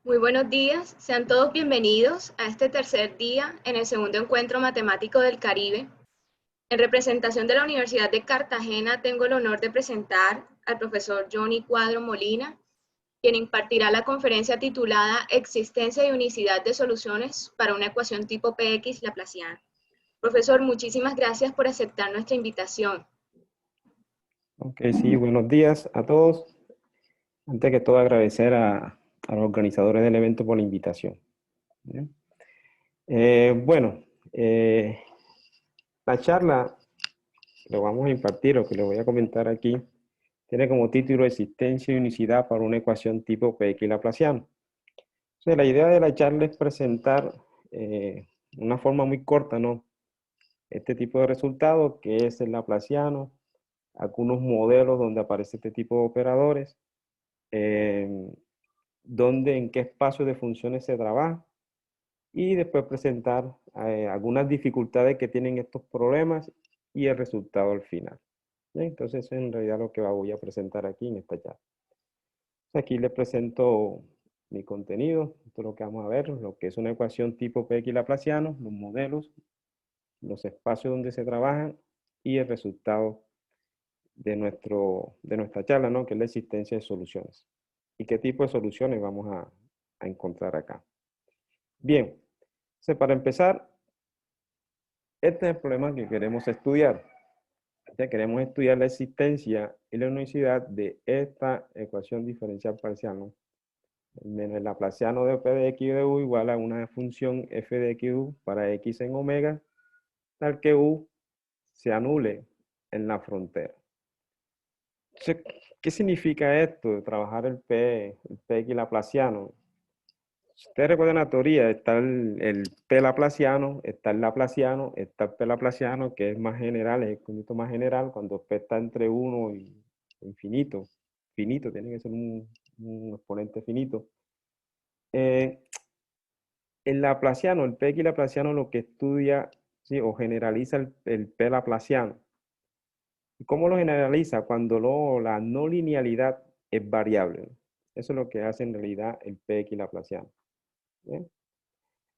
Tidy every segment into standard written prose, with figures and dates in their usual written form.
Muy buenos días, sean todos bienvenidos a este tercer día en el segundo encuentro matemático del Caribe. En representación de la Universidad de Cartagena tengo el honor de presentar al profesor Johnny Cuadro Molina, quien impartirá la conferencia titulada Existencia y unicidad de soluciones para una ecuación tipo PX laplaciana. Profesor, muchísimas gracias por aceptar nuestra invitación. Ok, sí, buenos días a todos. Antes que todo, agradecer a los organizadores del evento por la invitación. ¿Bien? Bueno, la charla que le vamos a impartir o que le voy a comentar aquí tiene como título Existencia y unicidad para una ecuación tipo PX laplaciano. Entonces, la idea de la charla es presentar una forma muy corta, ¿no? Este tipo de resultados que es el laplaciano, algunos modelos donde aparece este tipo de operadores, eh, en qué espacio de funciones se trabaja y después presentar algunas dificultades que tienen estos problemas y el resultado al final. Bien, entonces eso es en realidad lo que voy a presentar aquí en esta charla. Aquí les presento mi contenido, esto es lo que vamos a ver, lo que es una ecuación tipo PX laplaciano, los modelos, los espacios donde se trabajan y el resultado de nuestra charla, ¿no? Que es la existencia de soluciones. ¿Y qué tipo de soluciones vamos a encontrar acá? Bien, para empezar, este es el problema que queremos estudiar. Queremos estudiar la existencia y la unicidad de esta ecuación diferencial parcial, ¿no? Menos el laplaciano de p de x de u igual a una función f de x u para x en omega, tal que u se anule en la frontera. Entonces, ¿qué significa esto de trabajar el px laplaciano? Si ustedes recuerdan la teoría, está el P laplaciano, está el laplaciano, está el P laplaciano, que es más general, es el conjunto más general, cuando P está entre 1 y infinito. Finito, tiene que ser un exponente finito. El laplaciano, el PX laplaciano lo que estudia, ¿sí? O generaliza el P laplaciano. ¿Y cómo lo generaliza? Cuando la no linealidad es variable, ¿no? Eso es lo que hace en realidad el PX laplaciano. ¿Bien?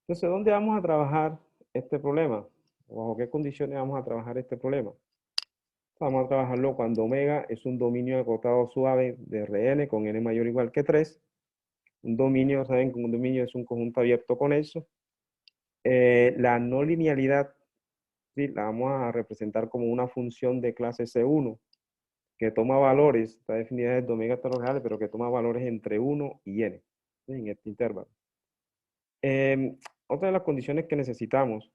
Entonces, ¿dónde vamos a trabajar este problema? ¿O bajo qué condiciones vamos a trabajar este problema? Vamos a trabajarlo cuando omega es un dominio acotado suave de Rn con n mayor o igual que 3. Un dominio, saben que un dominio es un conjunto abierto con eso. La no linealidad, ¿sí? La vamos a representar como una función de clase C1 que toma valores, está definida desde omega hasta los reales, pero que toma valores entre 1 y n, ¿sí? En este intervalo. Otra de las condiciones que necesitamos,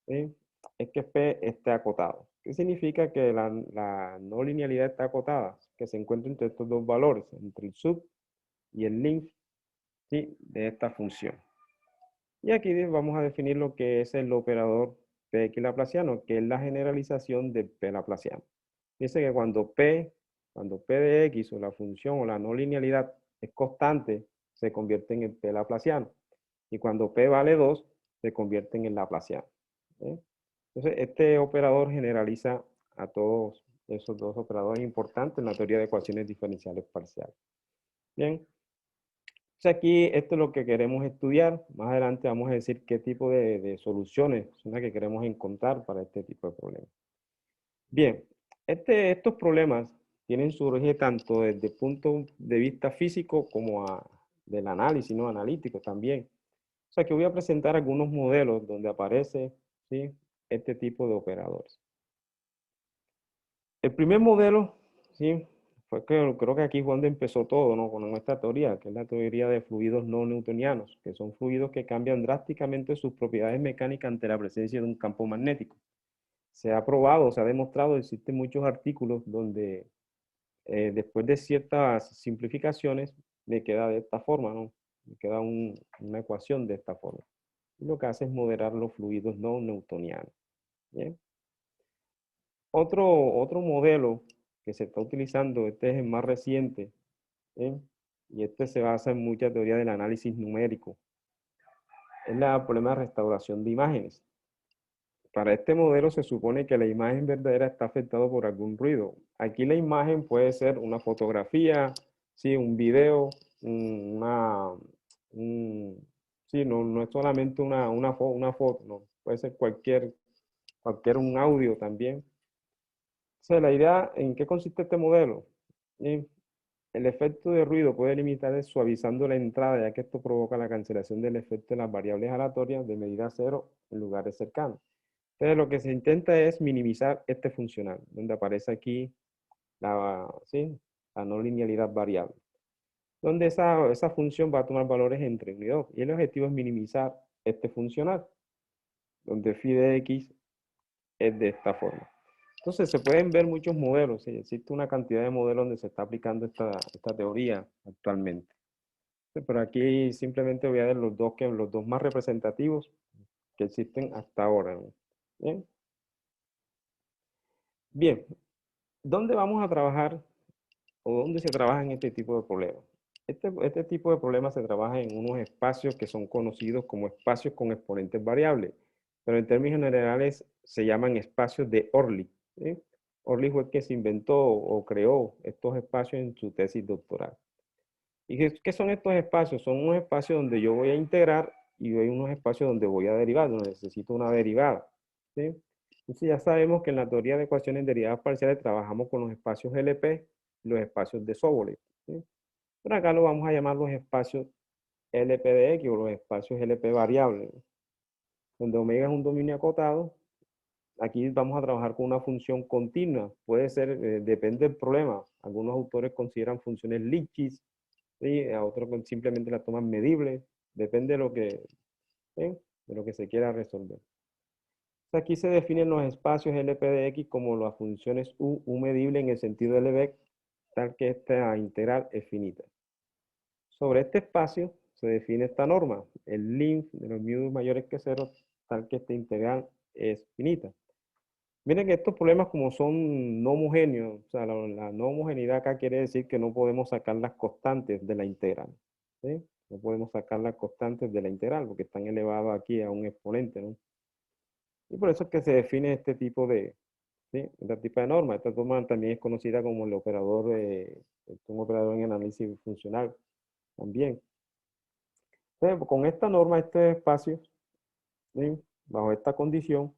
¿sí? Es que P esté acotado. ¿Qué significa que la no linealidad está acotada? Que se encuentra entre estos dos valores, entre el sub y el link, ¿sí? De esta función. Y aquí vamos a definir lo que es el operador PX laplaciano, que es la generalización de P laplaciano. Dice que cuando P de X o la función o la no linealidad es constante, se convierte en el P laplaciano. Y cuando P vale 2, se convierte en el laplaciano. ¿Eh? Entonces, este operador generaliza a todos esos dos operadores importantes en la teoría de ecuaciones diferenciales parciales. Bien. Entonces, aquí esto es lo que queremos estudiar. Más adelante vamos a decir qué tipo de soluciones son las que queremos encontrar para este tipo de problemas. Bien, estos problemas tienen su origen tanto desde el punto de vista físico como del análisis, ¿no? Analítico también. O sea que voy a presentar algunos modelos donde aparece, ¿sí? Este tipo de operadores. El primer modelo, ¿sí? Fue que creo que aquí es donde empezó todo, ¿no? Con nuestra teoría, que es la teoría de fluidos no newtonianos, que son fluidos que cambian drásticamente sus propiedades mecánicas ante la presencia de un campo magnético. Se ha probado, se ha demostrado, existen muchos artículos donde después de ciertas simplificaciones me queda de esta forma, ¿no? Me queda una ecuación de esta forma. Y lo que hace es moderar los fluidos no newtonianos. ¿Bien? Otro modelo que se está utilizando, este es el más reciente, ¿eh? Y este se basa en mucha teoría del análisis numérico. Es el problema de restauración de imágenes. Para este modelo se supone que la imagen verdadera está afectada por algún ruido. Aquí la imagen puede ser una fotografía, ¿sí? Un video, sí, no es solamente una foto, no, puede ser cualquier un audio también. Entonces, la idea, ¿en qué consiste este modelo? Eh, El efecto de ruido puede limitarse suavizando la entrada, ya que esto provoca la cancelación del efecto de las variables aleatorias de medida cero en lugares cercanos. Entonces, lo que se intenta es minimizar este funcional, donde aparece aquí ¿sí? La no linealidad variable, donde esa función va a tomar valores entre 1 y 2. Y el objetivo es minimizar este funcional, donde phi de x es de esta forma. Entonces, se pueden ver muchos modelos, ¿sí? Existe una cantidad de modelos donde se está aplicando esta teoría actualmente. Pero aquí simplemente voy a ver los dos más representativos que existen hasta ahora, ¿no? Bien. Bien, ¿dónde vamos a trabajar o dónde se trabaja en este tipo de problemas? Este tipo de problemas se trabaja en unos espacios que son conocidos como espacios con exponentes variables, pero en términos generales se llaman espacios de Orlik, ¿sí? Orlik fue el que se inventó o creó estos espacios en su tesis doctoral. ¿Y qué son estos espacios? Son unos espacios donde yo voy a integrar y hay unos espacios donde voy a derivar, donde necesito una derivada, ¿sí? Entonces ya sabemos que en la teoría de ecuaciones derivadas parciales trabajamos con los espacios LP y los espacios de Sobolev, ¿sí? Pero acá lo vamos a llamar los espacios LP de X o los espacios LP variables, donde omega es un dominio acotado. Aquí vamos a trabajar con una función continua. Puede ser, depende del problema. Algunos autores consideran funciones Lipschitz, ¿sí? A otros simplemente la toman medible. Depende ¿sí? De lo que se quiera resolver. Aquí se definen los espacios LP de X como las funciones U medible en el sentido del Lebesgue, tal que esta integral es finita. Sobre este espacio se define esta norma, el lim de los mu mayores que 0, tal que esta integral es finita. Miren que estos problemas como son no homogéneos, o sea, la no homogeneidad acá quiere decir que no podemos sacar las constantes de la integral, ¿sí? No podemos sacar las constantes de la integral porque están elevadas aquí a un exponente, ¿no? Y por eso es que se define ¿sí? Este tipo de norma. Esta norma también es conocida como el operador, un operador en análisis funcional también. Entonces, con esta norma, estos espacios, ¿sí? Bajo esta condición,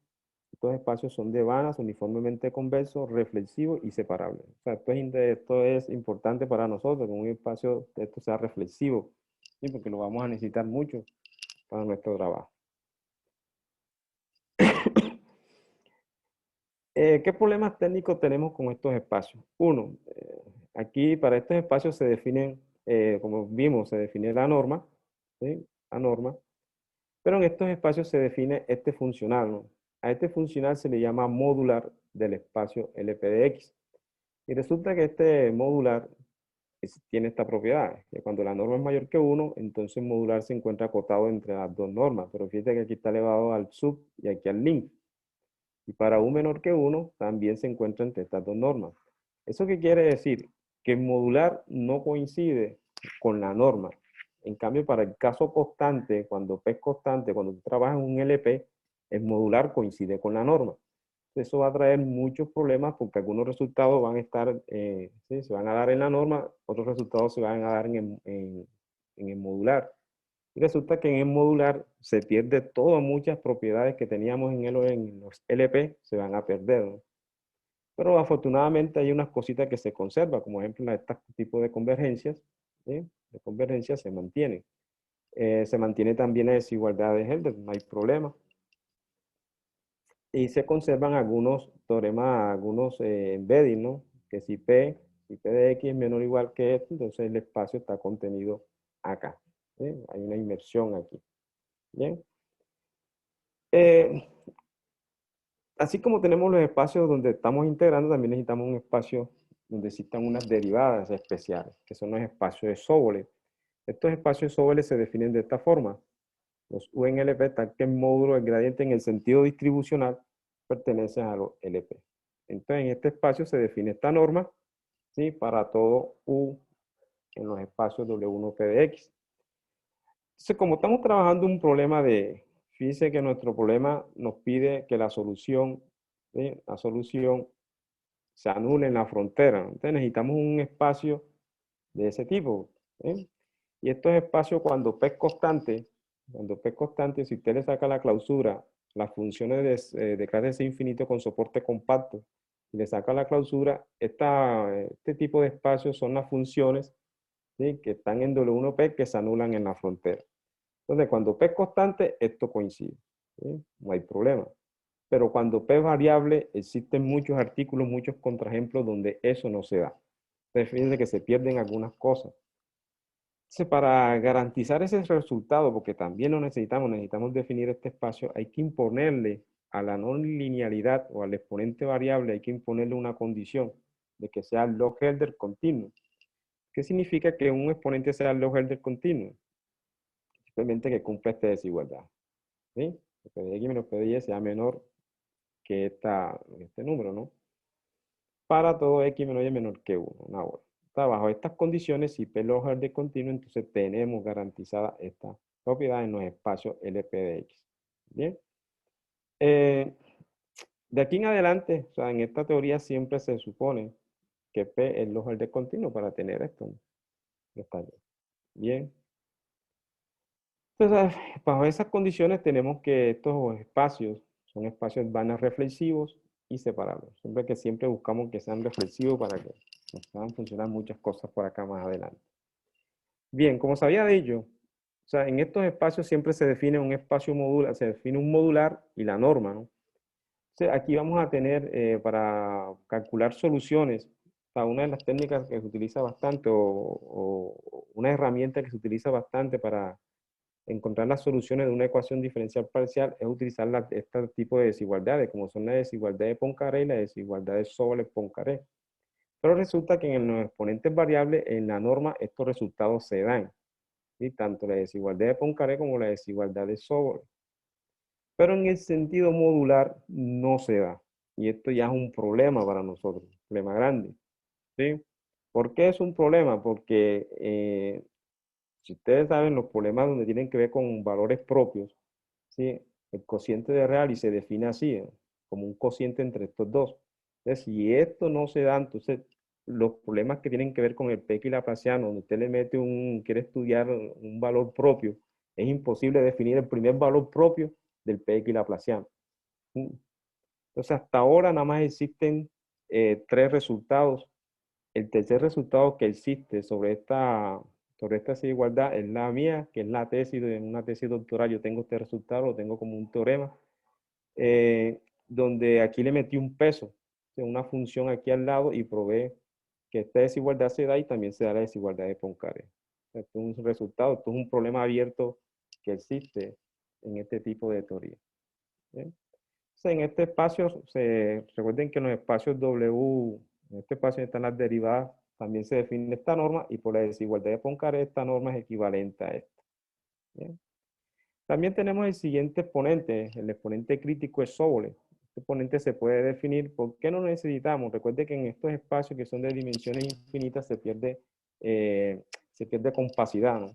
estos espacios son de vanas, uniformemente convexos, reflexivos y separables. O sea, esto es importante para nosotros, que un espacio de esto sea reflexivo, ¿sí? Porque lo vamos a necesitar mucho para nuestro trabajo. ¿Qué problemas técnicos tenemos con estos espacios? Uno, aquí para estos espacios se definen, como vimos, se define la norma, ¿sí? La norma, pero en estos espacios se define este funcional, ¿no? A este funcional se le llama modular del espacio LP de X. Y resulta que este modular tiene esta propiedad, que cuando la norma es mayor que 1, entonces modular se encuentra acotado entre las dos normas, pero fíjate que aquí está elevado al sub y aquí al link. Y para u menor que 1, también se encuentra entre estas dos normas. ¿Eso qué quiere decir? Que el modular no coincide con la norma. En cambio, para el caso constante, cuando P es constante, cuando tú trabajas en un LP, el modular coincide con la norma. Eso va a traer muchos problemas porque algunos resultados van a estar, ¿sí? Se van a dar en la norma, otros resultados se van a dar en el modular. Y resulta que en el modular se pierde todas muchas propiedades que teníamos en los LP, se van a perder, ¿no? Pero afortunadamente hay unas cositas que se conservan, como ejemplo este tipo de convergencias, ¿sí? De convergencias se mantienen. Se mantiene también la desigualdad de Hilbert, no hay problema. Y se conservan algunos teoremas, algunos embedding, ¿no? Que si P de X es menor o igual que esto, entonces el espacio está contenido acá, ¿sí? Hay una inmersión aquí. Bien. Eh, Así como tenemos los espacios donde estamos integrando, también necesitamos un espacio donde existan unas derivadas especiales, que son los espacios de Sobolev. Estos espacios de Sobolev se definen de esta forma. Los UNLP, tal que el módulo del gradiente en el sentido distribucional, pertenecen a los LP. Entonces, en este espacio se define esta norma, ¿sí? Para todo U en los espacios W1P de X. Entonces, como estamos trabajando un problema fíjense que nuestro problema nos pide que la solución, ¿sí? La solución se anule en la frontera. Entonces necesitamos un espacio de ese tipo, ¿sí? Y estos espacios cuando P es constante, si usted le saca la clausura, las funciones de clase C infinito con soporte compacto, y le saca la clausura, este tipo de espacios son las funciones, ¿sí?, que están en W1P que se anulan en la frontera. Entonces, cuando P es constante, esto coincide, ¿sí? No hay problema. Pero cuando P es variable, existen muchos artículos, muchos contraejemplos donde eso no se da. Entonces, fíjense que se pierden algunas cosas. Entonces, para garantizar ese resultado, porque también lo necesitamos definir este espacio, hay que imponerle a la no linealidad o al exponente variable, hay que imponerle una condición de que sea Log-Helder continuo. ¿Qué significa que un exponente sea Log-Helder continuo? Simplemente que cumpla esta desigualdad, ¿sí? Que P de X menos P de Y sea menor que este número, ¿no? Para todo X menos Y menor que 1. Ahora, bajo estas condiciones, si P Log-Helder continuo, entonces tenemos garantizada esta propiedad en los espacios LP de X. Bien. De aquí en adelante, o sea, en esta teoría siempre se supone que P es Log-Helder continuo para tener esto, ¿no? Está bien. Entonces, bajo esas condiciones tenemos que estos espacios son espacios vanos reflexivos y separables. Siempre buscamos que sean reflexivos para que nos puedan funcionar muchas cosas por acá más adelante. Bien, como se había dicho, o sea, en estos espacios siempre se define un espacio modular, se define un modular y la norma, ¿no? Entonces, aquí vamos a tener para calcular soluciones, una de las técnicas que se utiliza bastante o una herramienta que se utiliza bastante para encontrar las soluciones de una ecuación diferencial parcial es utilizar este tipo de desigualdades, como son la desigualdad de Poincaré y la desigualdad de Sobolev-Poincaré. Pero resulta que en los exponentes variables, en la norma, estos resultados se dan, ¿sí? Tanto la desigualdad de Poincaré como la desigualdad de Sobolev. Pero en el sentido modular no se da. Y esto ya es un problema para nosotros, un problema grande, ¿sí? ¿Por qué es un problema? Porque si ustedes saben, los problemas donde tienen que ver con valores propios, ¿sí?, el cociente de Rayleigh se define así, como un cociente entre estos dos. Entonces, si esto no se da, entonces los problemas que tienen que ver con el PX laplaciano, donde usted le mete quiere estudiar un valor propio, es imposible definir el primer valor propio del PX laplaciano. Entonces, hasta ahora nada más existen tres resultados. El tercer resultado que existe sobre esta desigualdad es la mía, que es la tesis de una tesis doctoral. Yo tengo este resultado, lo tengo como un teorema, donde aquí le metí un peso, una función aquí al lado y probé que esta desigualdad se da y también se da la desigualdad de Poincaré. Esto es un resultado, esto es un problema abierto que existe en este tipo de teoría. ¿Bien? En este espacio, recuerden que en los espacios W, en este espacio están las derivadas, también se define esta norma y por la desigualdad de Poincaré esta norma es equivalente a esta. ¿Bien? También tenemos el siguiente exponente, el exponente crítico es Sobolev. Este exponente se puede definir. ¿Por qué no lo necesitamos? Recuerde que en estos espacios que son de dimensiones infinitas se pierde compacidad, ¿no?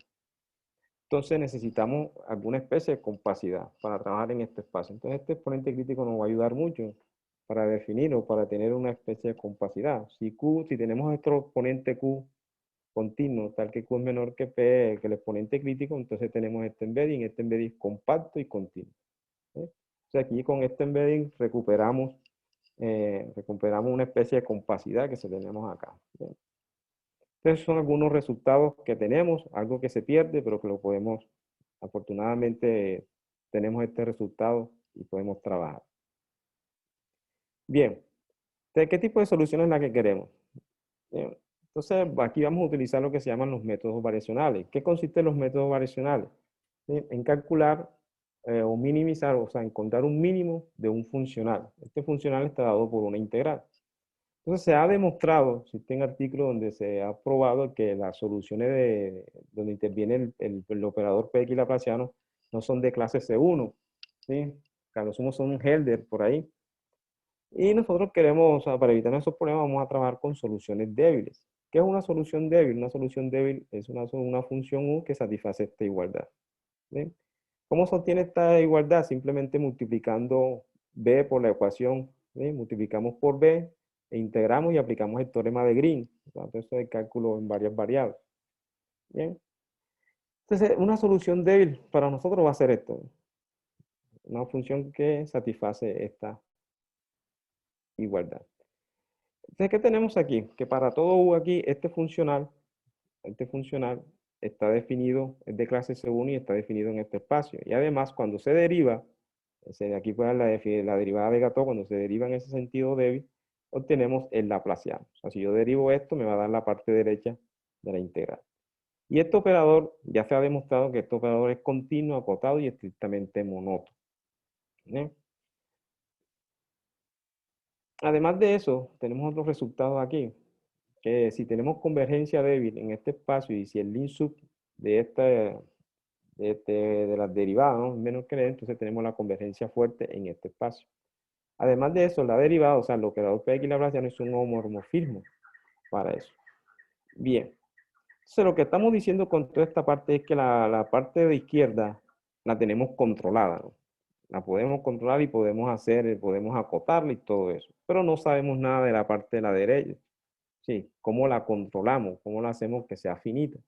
Entonces necesitamos alguna especie de compacidad para trabajar en este espacio. Entonces este exponente crítico nos va a ayudar mucho para definir o para tener una especie de compacidad. Si tenemos nuestro exponente Q continuo, tal que Q es menor que P, que el exponente crítico, entonces tenemos este embedding es compacto y continuo. Entonces aquí con este embedding recuperamos una especie de compacidad que se tenemos acá. ¿Bien? Entonces son algunos resultados que tenemos, algo que se pierde, pero que lo podemos, afortunadamente, tenemos este resultado y podemos trabajar. Bien, ¿de qué tipo de solución es la que queremos? Bien, entonces aquí vamos a utilizar lo que se llaman los métodos variacionales. ¿Qué consisten los métodos variacionales? Bien, en calcular o minimizar, o sea, encontrar un mínimo de un funcional. Este funcional está dado por una integral. Entonces se ha demostrado, existen artículos donde se ha probado que las soluciones donde interviene el operador PX laplaciano no son de clase C1, ¿sí? A lo sumo son Helder por ahí. Y nosotros queremos, o sea, para evitar esos problemas, vamos a trabajar con soluciones débiles. ¿Qué es una solución débil? Una solución débil es una función U que satisface esta igualdad. ¿Sí? ¿Cómo se obtiene esta igualdad? Simplemente multiplicando B por la ecuación, ¿sí? Multiplicamos por B e integramos y aplicamos el teorema de Green. Entonces, eso es el cálculo en varias variables. Bien. Entonces, una solución débil para nosotros va a ser esto. Una función que satisface esta igualdad. Entonces, ¿qué tenemos aquí? Que para todo U aquí, este funcional está definido, es de clase C1 y está definido en este espacio. Y además, cuando se deriva, de aquí puede la derivada de Gato, cuando se deriva en ese sentido débil, obtenemos el laplaciano. O sea, si yo derivo esto, me va a dar la parte derecha de la integral. Y este operador, ya se ha demostrado que este operador es continuo, acotado y estrictamente monótono. ¿Bien? Además de eso, tenemos otros resultados aquí, que si tenemos convergencia débil en este espacio y si el lin sub de, de las derivadas, ¿no?, es menor que n, entonces tenemos la convergencia fuerte en este espacio. Además de eso, la derivada, o sea, el operador PX laplaciano es un homomorfismo para eso. Bien. Entonces, lo que estamos diciendo con toda esta parte es que la parte de izquierda la tenemos controlada, ¿no? La podemos controlar y podemos acotarla y todo eso. Pero no sabemos nada de la parte de la derecha. Sí, cómo la controlamos, cómo la hacemos que sea finita.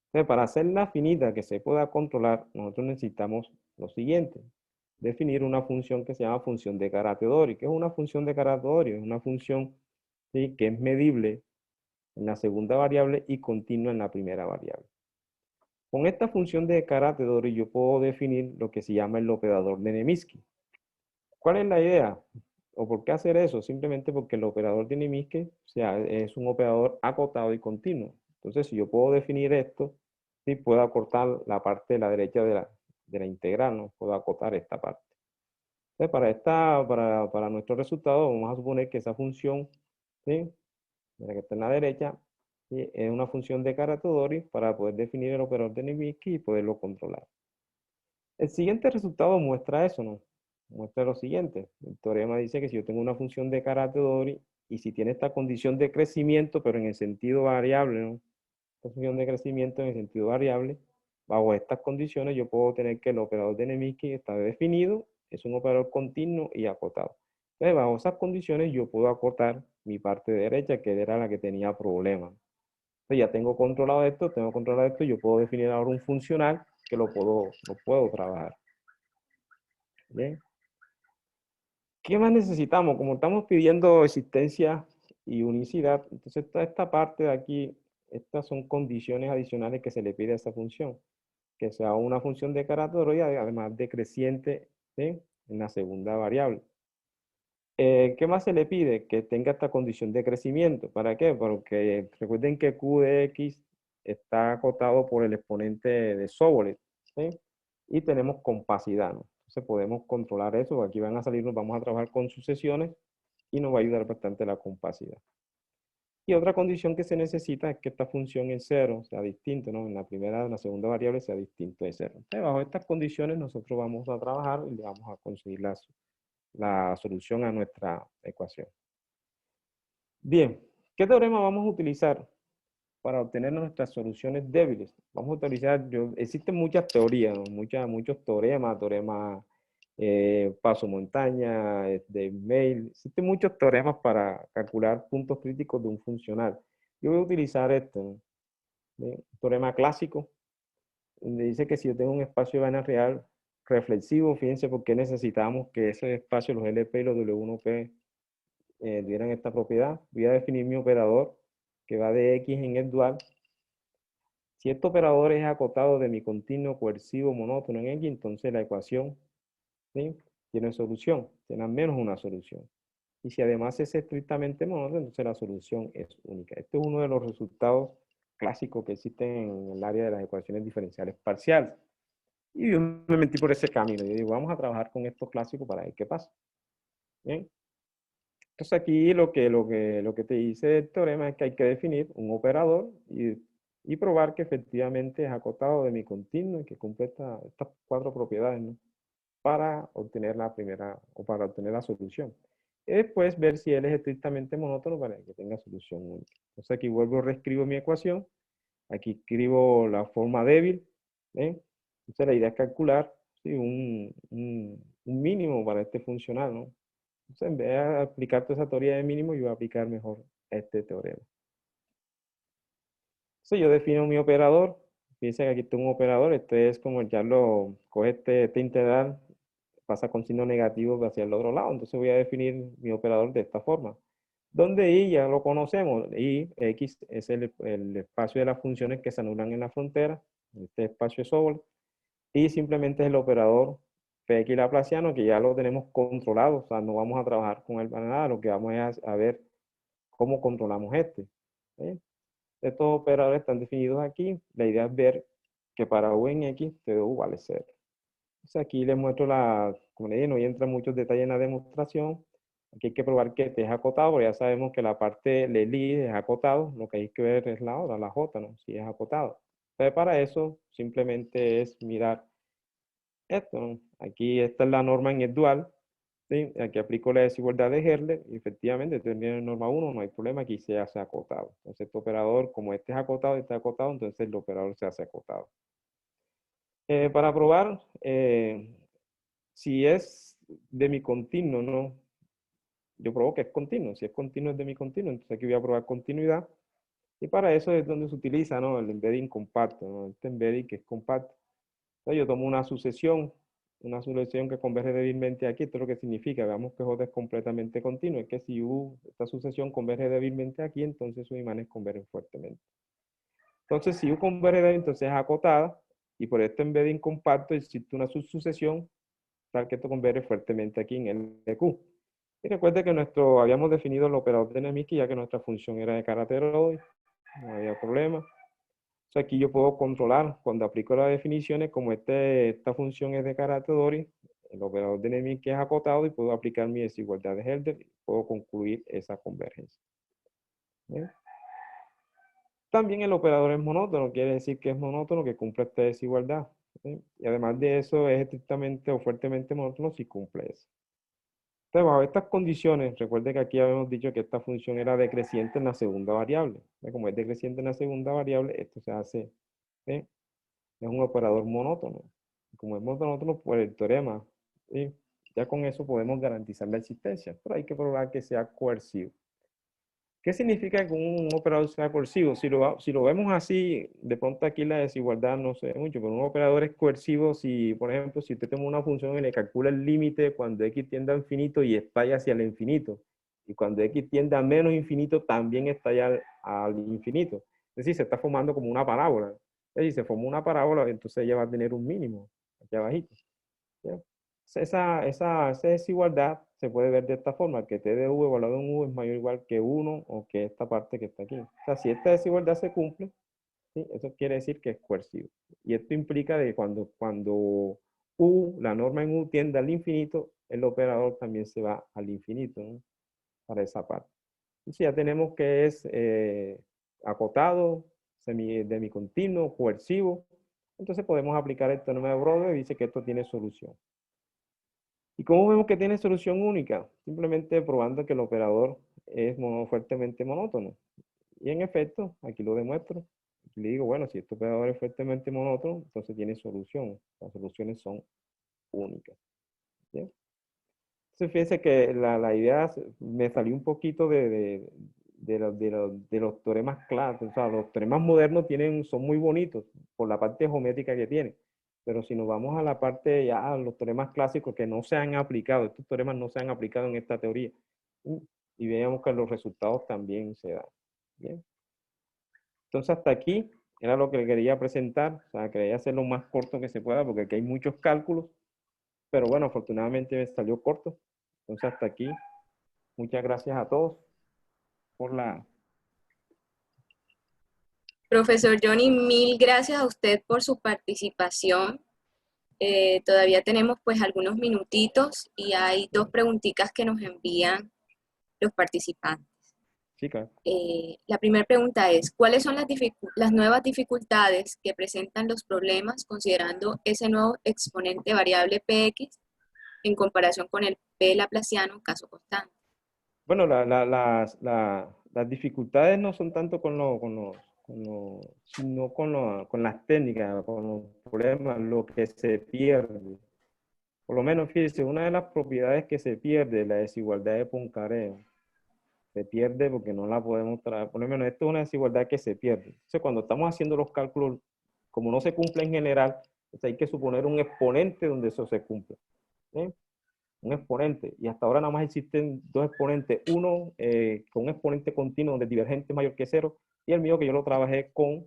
Entonces, para hacerla finita, que se pueda controlar, nosotros necesitamos lo siguiente. Definir una función que se llama función de Carateo-Dori. ¿Qué es una función de Carateo-Dori? Es una función, ¿sí?, que es medible en la segunda variable y continua en la primera variable. Con esta función de Carateo-Dori yo puedo definir lo que se llama el operador de Neminsky. ¿Cuál es la idea? ¿O por qué hacer eso? Simplemente porque el operador de Neminsky, o sea, es un operador acotado y continuo. Entonces, si yo puedo definir esto, sí puedo acortar la parte de la derecha de la integral, ¿no? Puedo acotar esta parte. Entonces, para nuestro resultado, vamos a suponer que esa función, ¿sí?, la que está en la derecha, ¿sí?, es una función de Carateo-Dori para poder definir el operador de Neminsky y poderlo controlar. El siguiente resultado muestra eso, ¿no? Muestra lo siguiente. El teorema dice que si yo tengo una función de Carateo-Dori y si tiene esta condición de crecimiento, pero en el sentido variable, ¿no?, esta función de crecimiento en el sentido variable, bajo estas condiciones yo puedo tener que el operador de Neminsky está definido, es un operador continuo y acotado. Entonces, bajo esas condiciones yo puedo acotar mi parte derecha, que era la que tenía problemas. Entonces, ya tengo controlado esto, yo puedo definir ahora un funcional que lo puedo trabajar. Bien. ¿Qué más necesitamos? Como estamos pidiendo existencia y unicidad, entonces toda esta parte de aquí, estas son condiciones adicionales que se le pide a esa función. Que sea una función de Carateo y además decreciente, ¿sí?, en la segunda variable. ¿Qué más se le pide? Que tenga esta condición de crecimiento. ¿Para qué? Porque recuerden que Q de X está acotado por el exponente de Sobolev, ¿sí? Y tenemos compacidad, ¿no? Entonces podemos controlar eso. Aquí van a salir, vamos a trabajar con sucesiones y nos va a ayudar bastante la compacidad. Y otra condición que se necesita es que esta función en cero sea distinta, ¿no? En la segunda variable sea distinto de cero. Entonces, bajo estas condiciones nosotros vamos a trabajar y le vamos a conseguir la solución a nuestra ecuación. Bien, ¿qué teorema vamos a utilizar para obtener nuestras soluciones débiles? Vamos a utilizar, existen muchas teorías, ¿no? Muchos teoremas, paso-montaña, de Mail, existen muchos teoremas para calcular puntos críticos de un funcional. Yo voy a utilizar este, ¿no?, teorema clásico, donde dice que si yo tengo un espacio de vaina real reflexivo, fíjense por qué necesitamos que ese espacio, los LP y los W1P, dieran esta propiedad. Voy a definir mi operador que va de X en el dual. Si este operador es acotado de mi continuo coercivo monótono en X, entonces la ecuación, ¿sí?, tiene solución, tiene al menos una solución. Y si además es estrictamente monótono, entonces la solución es única. Este es uno de los resultados clásicos que existen en el área de las ecuaciones diferenciales parciales. Y yo me metí por ese camino. Yo digo, vamos a trabajar con estos clásicos para ver qué pasa. Bien. Entonces aquí lo que te dice el teorema es que hay que definir un operador y probar que efectivamente es acotado de mi continuo y que cumple estas cuatro propiedades, ¿no?, para obtener la primera o para obtener la solución. Y después ver si él es estrictamente monótono para que tenga solución única. Entonces aquí vuelvo, reescribo mi ecuación. Aquí escribo la forma débil. Entonces la idea es calcular, ¿sí?, un mínimo para este funcional, ¿no? Entonces, en vez de aplicar toda esa teoría de mínimo, yo voy a aplicar mejor este teorema. Entonces yo defino mi operador, Fíjense que aquí tengo un operador, este es como ya coge este integral, pasa con signo negativo hacia el otro lado. Entonces voy a definir mi operador de esta forma. Donde I ya lo conocemos, I, X es el espacio de las funciones que se anulan en la frontera, este espacio es over, y simplemente es el operador Px laplaciano que ya lo tenemos controlado, o sea, no vamos a trabajar con él para nada, lo que vamos es a ver cómo controlamos este. ¿Sí? Estos operadores están definidos aquí, la idea es ver que para U en X, T de U vale 0. Entonces aquí les muestro como le dije, no entra muchos detalles en la demostración. Aquí hay que probar que T es acotado, porque ya sabemos que la parte del I es acotado, lo que hay que ver es la otra, la J, ¿no? Si es acotado. Entonces para eso simplemente es mirar esto, ¿no? Aquí esta es la norma en el dual, ¿sí? Aquí aplico la desigualdad de Herler, y efectivamente tendría norma 1, no hay problema, aquí se hace acotado. Entonces este operador, como este es acotado y está acotado, entonces el operador se hace acotado. Para probar, si es de mi continuo, ¿no? Yo pruebo que es continuo. Si es continuo, es de mi continuo. Entonces aquí voy a probar continuidad. Y para eso es donde se utiliza, ¿no? El embedding compacto, ¿no? Este embedding que es compacto. Entonces yo tomo una sucesión que converge débilmente aquí. Esto es lo que significa. Veamos que J es completamente continuo. Es que si esta sucesión converge débilmente aquí, entonces sus imanes convergen fuertemente. Entonces, si U converge débilmente, entonces es acotada. Y por este embedding compacto existe una subsucesión tal que esto converge fuertemente aquí en el de Q. Y recuerde que habíamos definido el operador de Nemicky ya que nuestra función era de carácter hoy, no había problema. O sea, aquí yo puedo controlar, cuando aplico las definiciones, como esta función es de carácter Dori, el operador de Nemicky es acotado y puedo aplicar mi desigualdad de Helder y puedo concluir esa convergencia. ¿Bien? También el operador es monótono, quiere decir que es monótono, que cumple esta desigualdad. ¿Sí? Y además de eso, es estrictamente o fuertemente monótono si cumple eso. Entonces, bajo estas condiciones, recuerde que aquí habíamos dicho que esta función era decreciente en la segunda variable. Como es decreciente en la segunda variable, esto se hace, ¿sí? Es un operador monótono. Como es monótono, pues el teorema, ¿sí? Ya con eso podemos garantizar la existencia, pero hay que probar que sea coercivo. ¿Qué significa que un operador sea coercivo? Si lo vemos así, de pronto aquí la desigualdad no se ve mucho, pero un operador es coercivo si, por ejemplo, si usted toma una función y le calcula el límite cuando x tiende a infinito y estalla hacia el infinito, y cuando x tiende a menos infinito también estalla al infinito. Es decir, se está formando como una parábola. Es decir, se forma una parábola, entonces ella va a tener un mínimo aquí abajito. ¿Ya? Esa desigualdad se puede ver de esta forma, que T de U evaluado en U es mayor o igual que 1 o que esta parte que está aquí. O sea, si esta desigualdad se cumple, ¿sí? Eso quiere decir que es coercivo. Y esto implica de cuando U, la norma en U tiende al infinito, el operador también se va al infinito, ¿no? Para esa parte. Entonces ya tenemos que es acotado, demicontinuo, coercivo. Entonces podemos aplicar el teorema de Brodel y dice que esto tiene solución. ¿Y cómo vemos que tiene solución única? Simplemente probando que el operador es fuertemente monótono. Y en efecto, aquí lo demuestro. Aquí le digo, bueno, si este operador es fuertemente monótono, entonces tiene solución. Las soluciones son únicas. ¿Bien? Entonces fíjense que la idea me salió un poquito de los teoremas clásicos. O sea, los teoremas modernos son muy bonitos por la parte geométrica que tienen. Pero si nos vamos a la parte ya, a los teoremas clásicos que no se han aplicado, estos teoremas no se han aplicado en esta teoría. Y veamos que los resultados también se dan. Bien. Entonces hasta aquí era lo que quería presentar. O sea, quería hacerlo lo más corto que se pueda porque aquí hay muchos cálculos. Pero bueno, afortunadamente me salió corto. Entonces hasta aquí. Muchas gracias a todos por la... Profesor Johnny, mil gracias a usted por su participación. Todavía tenemos pues algunos minutitos y hay dos preguntitas que nos envían los participantes. Chicas, La primera pregunta es, ¿cuáles son las nuevas dificultades que presentan los problemas considerando ese nuevo exponente variable px en comparación con el p laplaciano caso constante? bueno, las dificultades no son tanto sino con las técnicas, con los problemas, lo que se pierde. Por lo menos, fíjense, una de las propiedades que se pierde es la desigualdad de Poincaré. Se pierde porque no la podemos traer. Por lo menos, esto es una desigualdad que se pierde. Entonces, cuando estamos haciendo los cálculos como no se cumple en general, pues hay que suponer un exponente donde eso se cumple. ¿Sí? Un exponente, y hasta ahora nada más existen dos exponentes, uno con un exponente continuo donde el divergente es mayor que cero, y el mío que yo lo trabajé con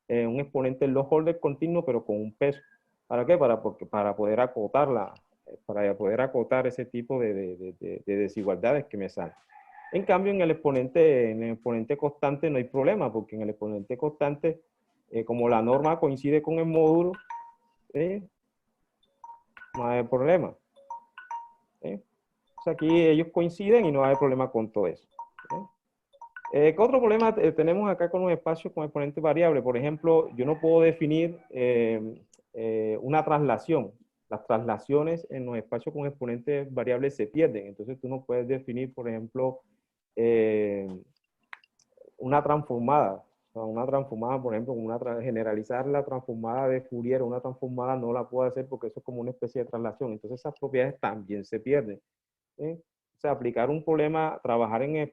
un exponente Low-Holder continuo, pero con un peso. ¿Para qué? Para poder acotarla, para poder acotar ese tipo de desigualdades que me salen. En cambio, en el exponente constante no hay problema, porque en el exponente constante, como la norma coincide con el módulo, no hay problema. O sea, aquí ellos coinciden y no hay problema con todo eso. ¿Qué otro problema tenemos acá con los espacios con exponente variable? Por ejemplo, yo no puedo definir una traslación. Las traslaciones en los espacios con exponentes variables se pierden. Entonces tú no puedes definir, por ejemplo, una transformada. O sea, una transformada, por ejemplo, generalizar la transformada de Fourier, una transformada no la puedo hacer porque eso es como una especie de traslación. Entonces esas propiedades también se pierden. O sea, aplicar un problema, trabajar en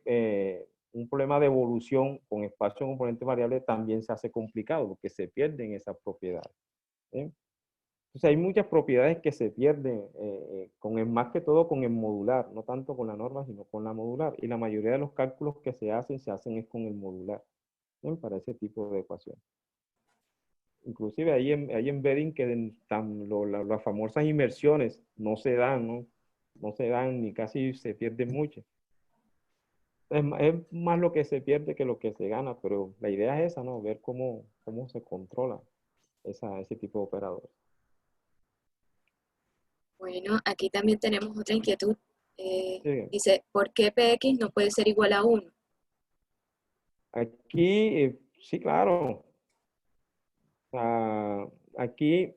un problema de evolución con espacio en componente variable también se hace complicado porque se pierden esas propiedades. Entonces hay muchas propiedades que se pierden, más que todo con el modular, no tanto con la norma, sino con la modular. Y la mayoría de los cálculos que se hacen es con el modular, para ese tipo de ecuaciones. Inclusive hay embedding que las famosas inmersiones no se dan, ¿no? No se dan ni casi se pierden mucho. Es más lo que se pierde que lo que se gana, pero la idea es esa, ¿no? Ver cómo se controla ese tipo de operadores. Bueno, aquí también tenemos otra inquietud. Sí. Dice, ¿por qué Px no puede ser igual a 1? Aquí, sí, claro. Aquí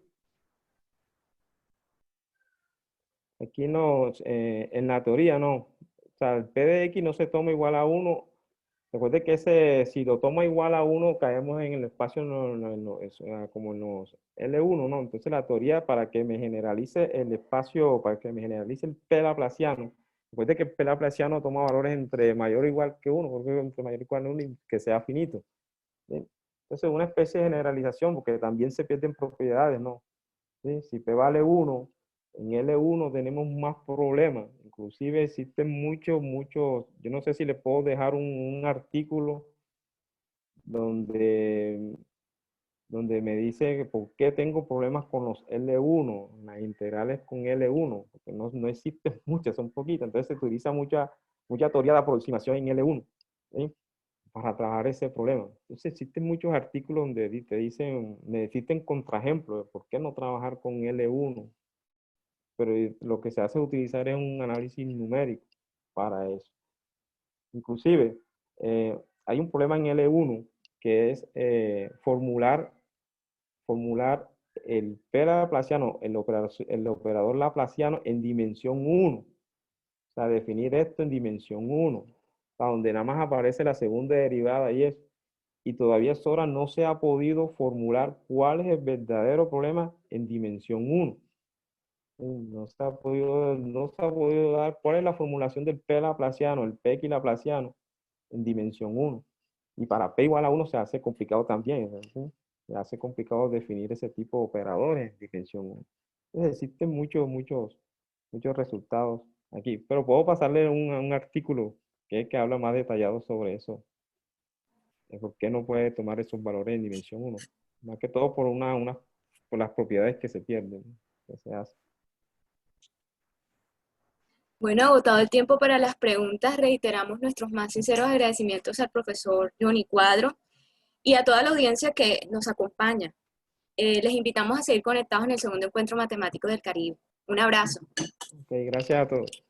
no, en la teoría no. O sea, el P de X no se toma igual a 1. Recuerde que si lo toma igual a 1, caemos en el espacio como en los L1, ¿no? Entonces la teoría para que me generalice el espacio, para que me generalice el P laplaciano, recuerde que el P laplaciano toma valores entre mayor o igual que 1, porque entre mayor o igual que 1 y que sea finito. ¿Sí? Entonces una especie de generalización, porque también se pierden propiedades, ¿no? ¿Sí? Si P vale 1, en L1 tenemos más problemas. Inclusive existen muchos, yo no sé si le puedo dejar un artículo donde me dice que por qué tengo problemas con los L1, las integrales con L1, porque no existen muchas, son poquitas. Entonces se utiliza mucha teoría de aproximación en L1, ¿sí? Para trabajar ese problema. Entonces existen muchos artículos donde te dicen, necesiten contraejemplos de por qué no trabajar con L1. Pero lo que se hace es utilizar es un análisis numérico para eso. Inclusive, hay un problema en L1 que es formular el P laplaciano, el operador laplaciano en dimensión 1. O sea, definir esto en dimensión 1, a donde nada más aparece la segunda derivada y eso. Y todavía hasta ahora no se ha podido formular cuál es el verdadero problema en dimensión 1. No se ha podido dar cuál es la formulación del P laplaciano, el P laplaciano en dimensión 1. Y para P igual a 1 se hace complicado también, ¿sí? Se hace complicado definir ese tipo de operadores en dimensión 1. Entonces existen muchos resultados aquí, pero puedo pasarle un artículo que habla más detallado sobre eso, de por qué no puede tomar esos valores en dimensión 1. Más que todo por las propiedades que se pierden, que se hacen. Bueno, agotado el tiempo para las preguntas, reiteramos nuestros más sinceros agradecimientos al profesor Johnny Cuadro y a toda la audiencia que nos acompaña. Les invitamos a seguir conectados en el segundo encuentro matemático del Caribe. Un abrazo. Ok, gracias a todos.